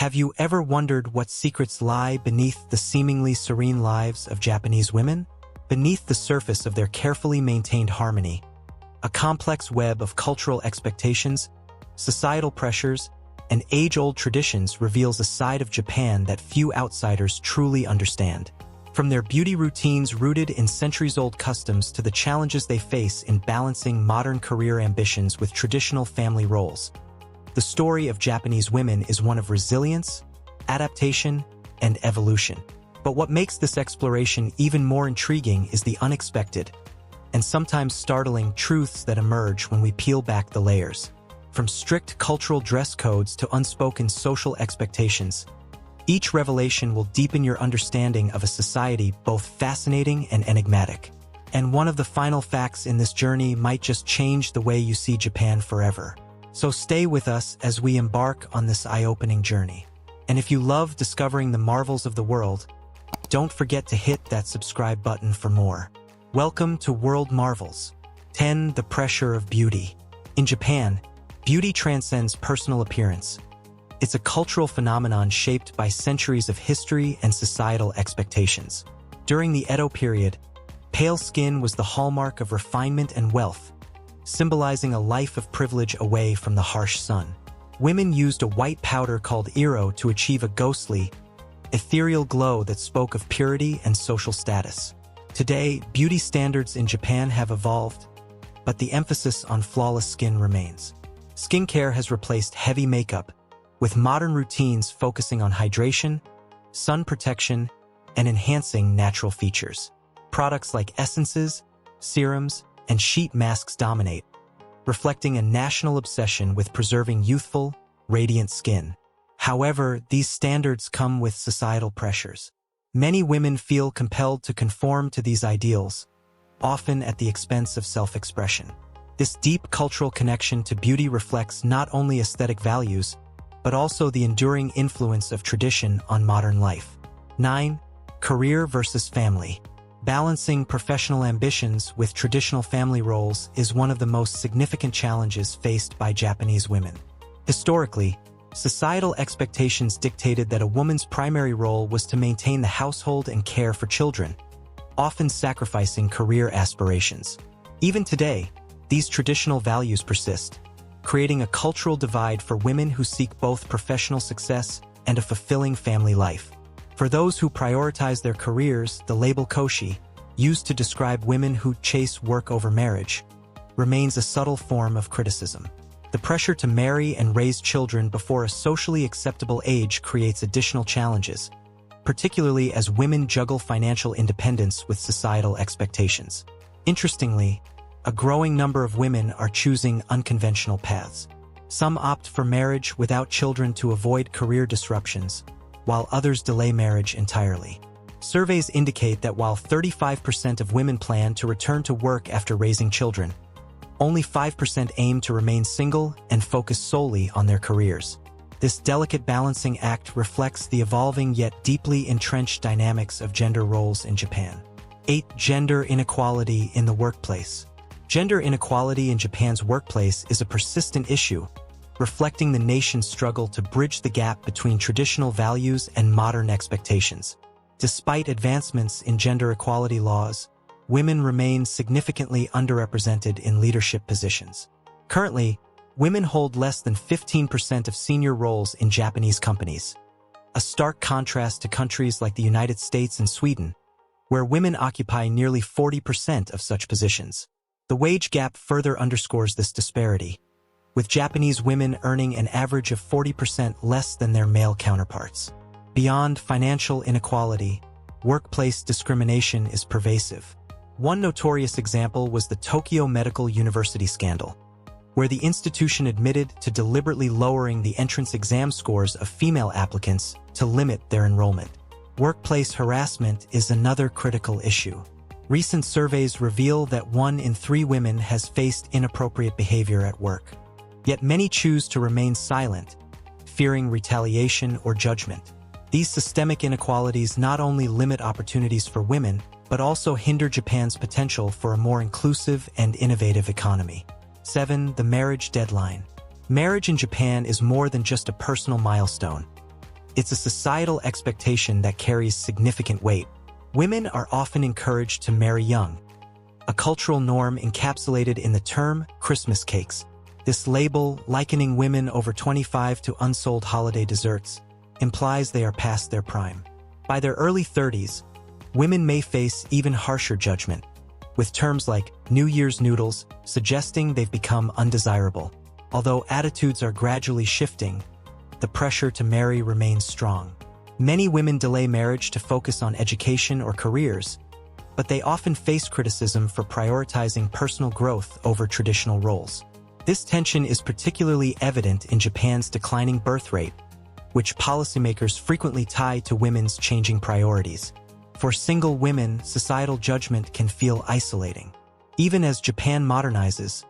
Have you ever wondered what secrets lie beneath the seemingly serene lives of Japanese women? Beneath the surface of their carefully maintained harmony, a complex web of cultural expectations, societal pressures, and age-old traditions reveals a side of Japan that few outsiders truly understand. From their beauty routines rooted in centuries-old customs to the challenges they face in balancing modern career ambitions with traditional family roles, the story of Japanese women is one of resilience, adaptation, and evolution. But what makes this exploration even more intriguing is the unexpected, and sometimes startling truths that emerge when we peel back the layers. From strict cultural dress codes to unspoken social expectations, each revelation will deepen your understanding of a society both fascinating and enigmatic. And one of the final facts in this journey might just change the way you see Japan forever. So stay with us as we embark on this eye-opening journey. And if you love discovering the marvels of the world, don't forget to hit that subscribe button for more. Welcome to World Marvels. 10. The pressure of beauty. In Japan, beauty transcends personal appearance. It's a cultural phenomenon shaped by centuries of history and societal expectations. During the Edo period, pale skin was the hallmark of refinement and wealth, symbolizing a life of privilege away from the harsh sun. Women used a white powder called iro to achieve a ghostly, ethereal glow that spoke of purity and social status. Today, beauty standards in Japan have evolved, but the emphasis on flawless skin remains. Skincare has replaced heavy makeup, with modern routines focusing on hydration, sun protection, and enhancing natural features. Products like essences, serums, and sheet masks dominate, reflecting a national obsession with preserving youthful, radiant skin. However, these standards come with societal pressures. Many women feel compelled to conform to these ideals, often at the expense of self-expression. This deep cultural connection to beauty reflects not only aesthetic values, but also the enduring influence of tradition on modern life. 9. Career versus family. Balancing professional ambitions with traditional family roles is one of the most significant challenges faced by Japanese women. Historically, societal expectations dictated that a woman's primary role was to maintain the household and care for children, often sacrificing career aspirations. Even today, these traditional values persist, creating a cultural divide for women who seek both professional success and a fulfilling family life. For those who prioritize their careers, the label koshi, used to describe women who chase work over marriage, remains a subtle form of criticism. The pressure to marry and raise children before a socially acceptable age creates additional challenges, particularly as women juggle financial independence with societal expectations. Interestingly, a growing number of women are choosing unconventional paths. Some opt for marriage without children to avoid career disruptions, while others delay marriage entirely. Surveys indicate that while 35% of women plan to return to work after raising children, only 5% aim to remain single and focus solely on their careers. This delicate balancing act reflects the evolving yet deeply entrenched dynamics of gender roles in Japan. 8. Gender inequality in the workplace. Gender inequality in Japan's workplace is a persistent issue, reflecting the nation's struggle to bridge the gap between traditional values and modern expectations. Despite advancements in gender equality laws, women remain significantly underrepresented in leadership positions. Currently, women hold less than 15% of senior roles in Japanese companies, a stark contrast to countries like the United States and Sweden, where women occupy nearly 40% of such positions. The wage gap further underscores this disparity, with Japanese women earning an average of 40% less than their male counterparts. Beyond financial inequality, workplace discrimination is pervasive. One notorious example was the Tokyo Medical University scandal, where the institution admitted to deliberately lowering the entrance exam scores of female applicants to limit their enrollment. Workplace harassment is another critical issue. Recent surveys reveal that 1 in 3 women has faced inappropriate behavior at work. Yet many choose to remain silent, fearing retaliation or judgment. These systemic inequalities not only limit opportunities for women, but also hinder Japan's potential for a more inclusive and innovative economy. 7. The marriage deadline. Marriage in Japan is more than just a personal milestone. It's a societal expectation that carries significant weight. Women are often encouraged to marry young, a cultural norm encapsulated in the term Christmas cakes. This label, likening women over 25 to unsold holiday desserts, implies they are past their prime. By their early 30s, women may face even harsher judgment, with terms like New Year's noodles suggesting they've become undesirable. Although attitudes are gradually shifting, the pressure to marry remains strong. Many women delay marriage to focus on education or careers, but they often face criticism for prioritizing personal growth over traditional roles. This tension is particularly evident in Japan's declining birth rate, which policymakers frequently tie to women's changing priorities. For single women, societal judgment can feel isolating. Even as Japan modernizes,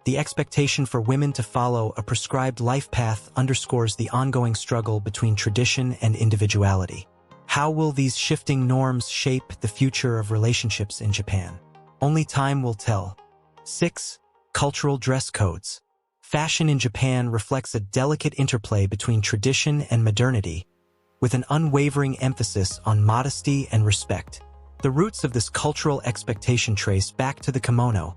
the expectation for women to follow a prescribed life path underscores the ongoing struggle between tradition and individuality. How will these shifting norms shape the future of relationships in Japan? Only time will tell. 6. Cultural dress codes. Fashion in Japan reflects a delicate interplay between tradition and modernity, with an unwavering emphasis on modesty and respect. The roots of this cultural expectation trace back to the kimono,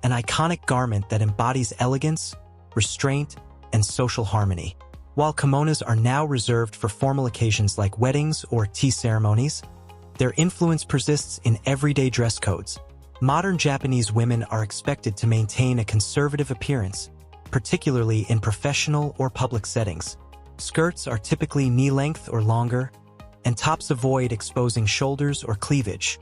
an iconic garment that embodies elegance, restraint, and social harmony. While kimonos are now reserved for formal occasions like weddings or tea ceremonies, their influence persists in everyday dress codes. Modern Japanese women are expected to maintain a conservative appearance, particularly in professional or public settings. Skirts are typically knee-length or longer, and tops avoid exposing shoulders or cleavage,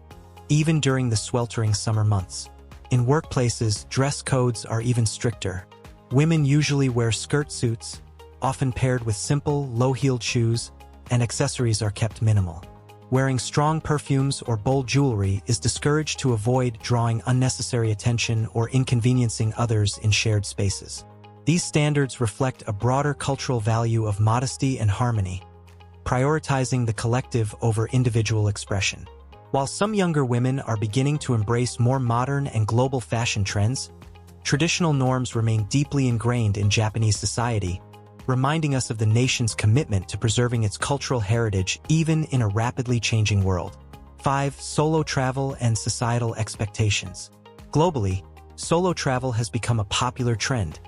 even during the sweltering summer months. In workplaces, dress codes are even stricter. Women usually wear skirt suits, often paired with simple, low-heeled shoes, and accessories are kept minimal. Wearing strong perfumes or bold jewelry is discouraged to avoid drawing unnecessary attention or inconveniencing others in shared spaces. These standards reflect a broader cultural value of modesty and harmony, prioritizing the collective over individual expression. While some younger women are beginning to embrace more modern and global fashion trends, traditional norms remain deeply ingrained in Japanese society, reminding us of the nation's commitment to preserving its cultural heritage even in a rapidly changing world. 5. Solo travel and societal expectations. Globally, solo travel has become a popular trend,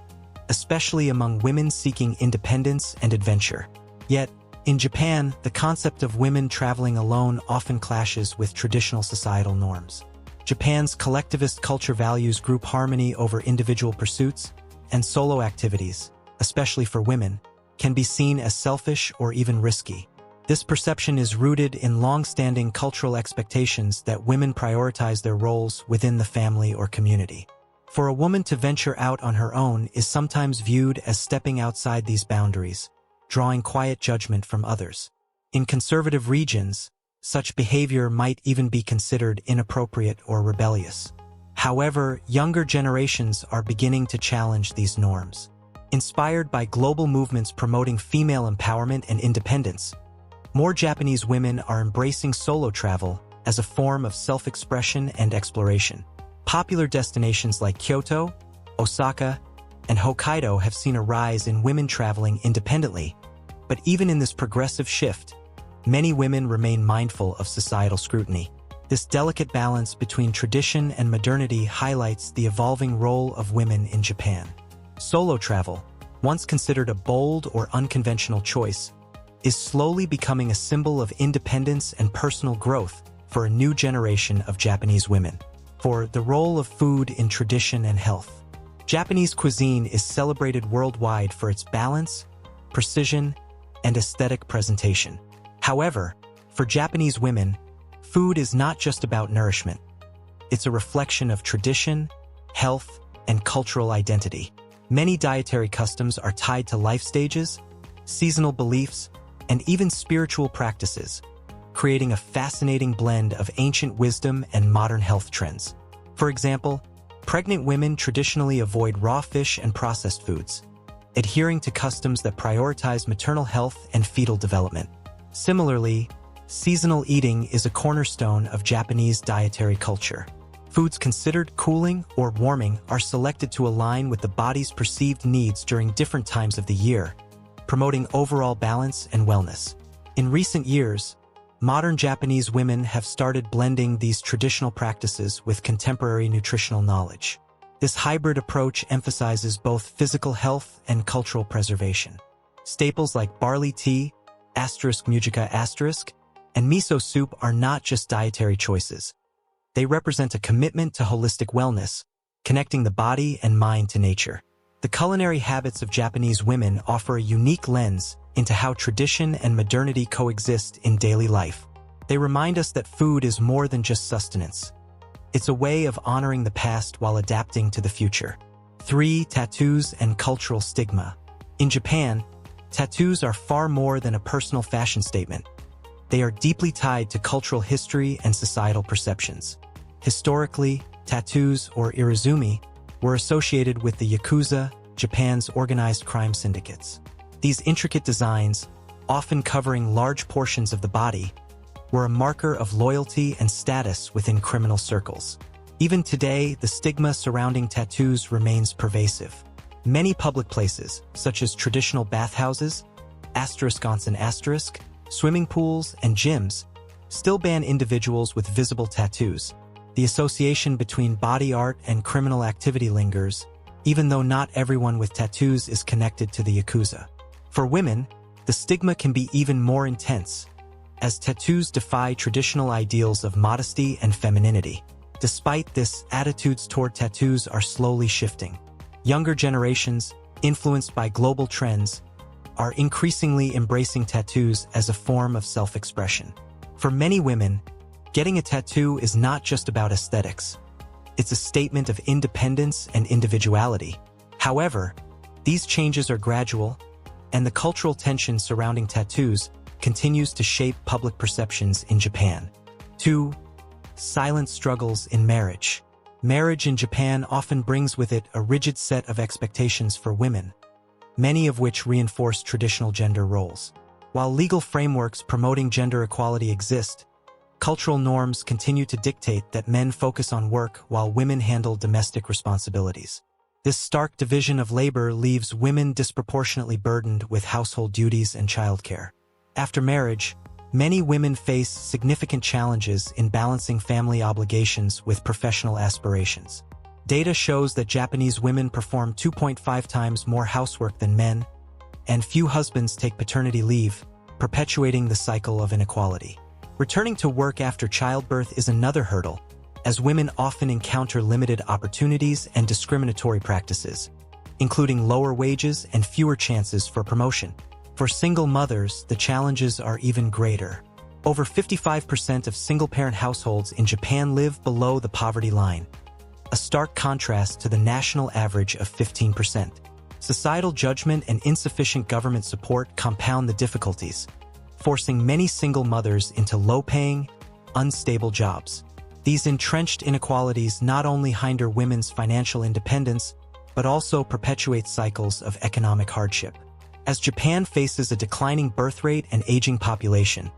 especially among women seeking independence and adventure. Yet, in Japan, the concept of women traveling alone often clashes with traditional societal norms. Japan's collectivist culture values group harmony over individual pursuits, and solo activities, especially for women, can be seen as selfish or even risky. This perception is rooted in long-standing cultural expectations that women prioritize their roles within the family or community. For a woman to venture out on her own is sometimes viewed as stepping outside these boundaries, drawing quiet judgment from others. In conservative regions, such behavior might even be considered inappropriate or rebellious. However, younger generations are beginning to challenge these norms. Inspired by global movements promoting female empowerment and independence, more Japanese women are embracing solo travel as a form of self-expression and exploration. Popular destinations like Kyoto, Osaka, and Hokkaido have seen a rise in women traveling independently, but even in this progressive shift, many women remain mindful of societal scrutiny. This delicate balance between tradition and modernity highlights the evolving role of women in Japan. Solo travel, once considered a bold or unconventional choice, is slowly becoming a symbol of independence and personal growth for a new generation of Japanese women. For the role of food in tradition and health. Japanese cuisine is celebrated worldwide for its balance, precision, and aesthetic presentation. However, for Japanese women, food is not just about nourishment. It's a reflection of tradition, health, and cultural identity. Many dietary customs are tied to life stages, seasonal beliefs, and even spiritual practices, creating a fascinating blend of ancient wisdom and modern health trends. For example, pregnant women traditionally avoid raw fish and processed foods, adhering to customs that prioritize maternal health and fetal development. Similarly, seasonal eating is a cornerstone of Japanese dietary culture. Foods considered cooling or warming are selected to align with the body's perceived needs during different times of the year, promoting overall balance and wellness. In recent years, modern Japanese women have started blending these traditional practices with contemporary nutritional knowledge. This hybrid approach emphasizes both physical health and cultural preservation. Staples like barley tea, *mujica*, and miso soup are not just dietary choices. They represent a commitment to holistic wellness, connecting the body and mind to nature. The culinary habits of Japanese women offer a unique lens into how tradition and modernity coexist in daily life. They remind us that food is more than just sustenance. It's a way of honoring the past while adapting to the future. 3. Tattoos and cultural stigma. In Japan, tattoos are far more than a personal fashion statement. They are deeply tied to cultural history and societal perceptions. Historically, tattoos, or irizumi, were associated with the Yakuza, Japan's organized crime syndicates. These intricate designs, often covering large portions of the body, were a marker of loyalty and status within criminal circles. Even today, the stigma surrounding tattoos remains pervasive. Many public places, such as traditional bathhouses, *onsen*, swimming pools, and gyms, still ban individuals with visible tattoos. The association between body art and criminal activity lingers, even though not everyone with tattoos is connected to the Yakuza. For women, the stigma can be even more intense, as tattoos defy traditional ideals of modesty and femininity. Despite this, attitudes toward tattoos are slowly shifting. Younger generations, influenced by global trends, are increasingly embracing tattoos as a form of self-expression. For many women, getting a tattoo is not just about aesthetics. It's a statement of independence and individuality. However, these changes are gradual, and the cultural tension surrounding tattoos continues to shape public perceptions in Japan. 2. Silent struggles in marriage. Marriage in Japan often brings with it a rigid set of expectations for women, many of which reinforce traditional gender roles. While legal frameworks promoting gender equality exist, cultural norms continue to dictate that men focus on work while women handle domestic responsibilities. This stark division of labor leaves women disproportionately burdened with household duties and childcare. After marriage, many women face significant challenges in balancing family obligations with professional aspirations. Data shows that Japanese women perform 2.5 times more housework than men, and few husbands take paternity leave, perpetuating the cycle of inequality. Returning to work after childbirth is another hurdle, as women often encounter limited opportunities and discriminatory practices, including lower wages and fewer chances for promotion. For single mothers, the challenges are even greater. Over 55% of single-parent households in Japan live below the poverty line, a stark contrast to the national average of 15%. Societal judgment and insufficient government support compound the difficulties, forcing many single mothers into low-paying, unstable jobs. These entrenched inequalities not only hinder women's financial independence, but also perpetuate cycles of economic hardship. As Japan faces a declining birth rate and aging population,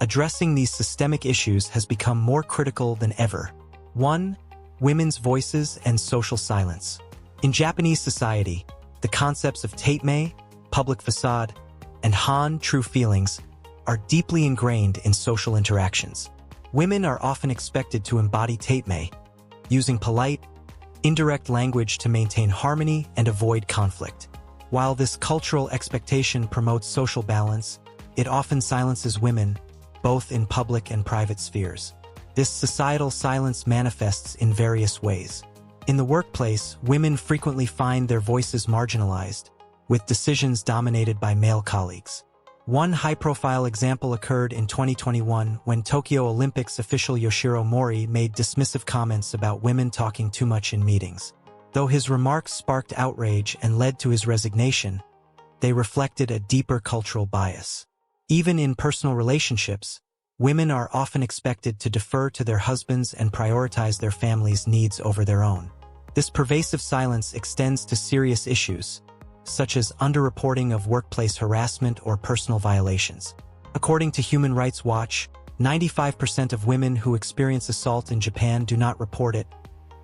addressing these systemic issues has become more critical than ever. 1. Women's voices and social silence. In Japanese society, the concepts of taitmei, public facade, and han, true feelings, are deeply ingrained in social interactions. Women are often expected to embody taitmei, using polite, indirect language to maintain harmony and avoid conflict. While this cultural expectation promotes social balance, it often silences women, both in public and private spheres. This societal silence manifests in various ways. In the workplace, women frequently find their voices marginalized, with decisions dominated by male colleagues. One high-profile example occurred in 2021 when Tokyo Olympics official Yoshiro Mori made dismissive comments about women talking too much in meetings. Though his remarks sparked outrage and led to his resignation, they reflected a deeper cultural bias. Even in personal relationships, women are often expected to defer to their husbands and prioritize their family's needs over their own. This pervasive silence extends to serious issues, such as underreporting of workplace harassment or personal violations. According to Human Rights Watch, 95% of women who experience assault in Japan do not report it,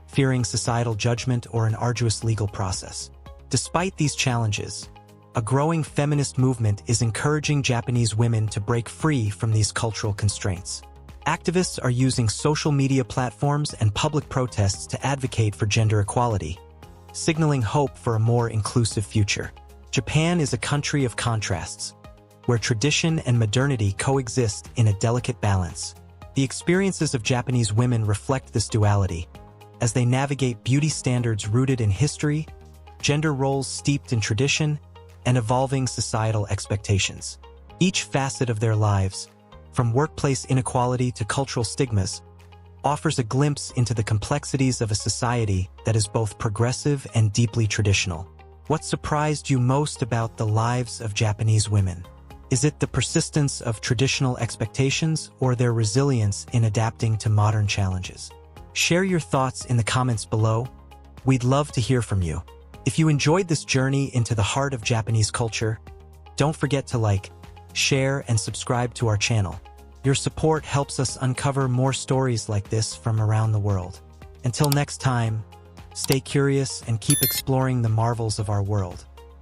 fearing societal judgment or an arduous legal process. Despite these challenges, A growing feminist movement is encouraging Japanese women to break free from these cultural constraints. Activists are using social media platforms and public protests to advocate for gender equality, signaling hope for a more inclusive future. Japan is a country of contrasts, where tradition and modernity coexist in a delicate balance. The experiences of Japanese women reflect this duality, as they navigate beauty standards rooted in history, gender roles steeped in tradition, and evolving societal expectations. Each facet of their lives, from workplace inequality to cultural stigmas, offers a glimpse into the complexities of a society that is both progressive and deeply traditional. What surprised you most about the lives of Japanese women? Is it the persistence of traditional expectations or their resilience in adapting to modern challenges? Share your thoughts in the comments below. We'd love to hear from you. If you enjoyed this journey into the heart of Japanese culture, don't forget to like, share, and subscribe to our channel. Your support helps us uncover more stories like this from around the world. Until next time, stay curious and keep exploring the marvels of our world.